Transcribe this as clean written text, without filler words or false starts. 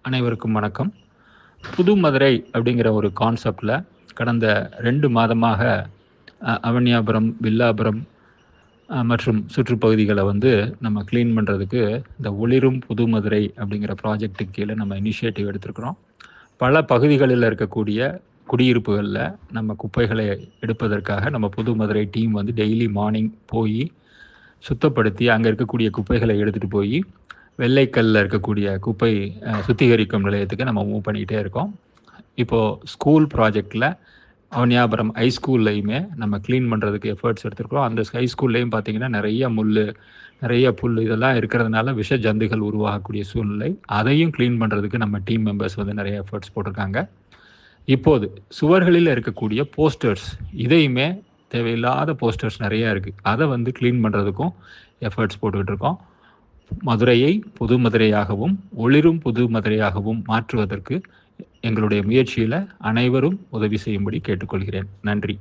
அனைவருக்கும் வணக்கம். புது மதுரை அப்படிங்கிற ஒரு கான்செப்டில் கடந்த 2 மாதமாக அவனியாபுரம், வில்லாபுரம் மற்றும் சுற்றுப்பகுதிகளை நம்ம க்ளீன் பண்ணுறதுக்கு இந்த ஒளிரும் புது மதுரை அப்படிங்கிற ப்ராஜெக்ட்டுக்கு கீழே நம்ம இனிஷியேட்டிவ் எடுத்திருக்கிறோம். பல பகுதிகளில் இருக்கக்கூடிய குடியிருப்புகளில் நம்ம குப்பைகளை எடுப்பதற்காக நம்ம புது மதுரை டீம் டெய்லி மார்னிங் போய் சுத்தப்படுத்தி அங்கே இருக்கக்கூடிய குப்பைகளை எடுத்துகிட்டு போய் வெள்ளைக்கல்லில் இருக்கக்கூடிய குப்பை சுத்திகரிக்கும் நிலையத்துக்கு நம்ம மூவ் பண்ணிக்கிட்டே இருக்கோம். இப்போது ஸ்கூல் ப்ராஜெக்டில் அவனியாபுரம் ஹைஸ்கூல்லையுமே நம்ம க்ளீன் பண்ணுறதுக்கு எஃபர்ட்ஸ் எடுத்துருக்கோம். அந்த ஹைஸ்கூல்லையும் பார்த்திங்கன்னா நிறைய புல் இதெல்லாம் இருக்கிறதுனால விஷ ஜந்துகள் உருவாகக்கூடிய சூழ்நிலை. அதையும் க்ளீன் பண்ணுறதுக்கு நம்ம டீம் மெம்பர்ஸ் நிறைய எஃபர்ட்ஸ் போட்டிருக்காங்க. இப்போது சுவர்களில் இருக்கக்கூடிய போஸ்டர்ஸ், இதையுமே தேவையில்லாத போஸ்டர்ஸ் நிறையா இருக்குது. அதை க்ளீன் பண்ணுறதுக்கும் எஃபர்ட்ஸ் போட்டுக்கிட்டு இருக்கோம். மதுரையை புது மதுரையாகவும் ஒளிரும் புது மதுரையாகவும் மாற்றுவதற்கு எங்களுடைய முயற்சியில் அனைவரும் உதவி செய்யும்படி கேட்டுக்கொள்கிறேன். நன்றி.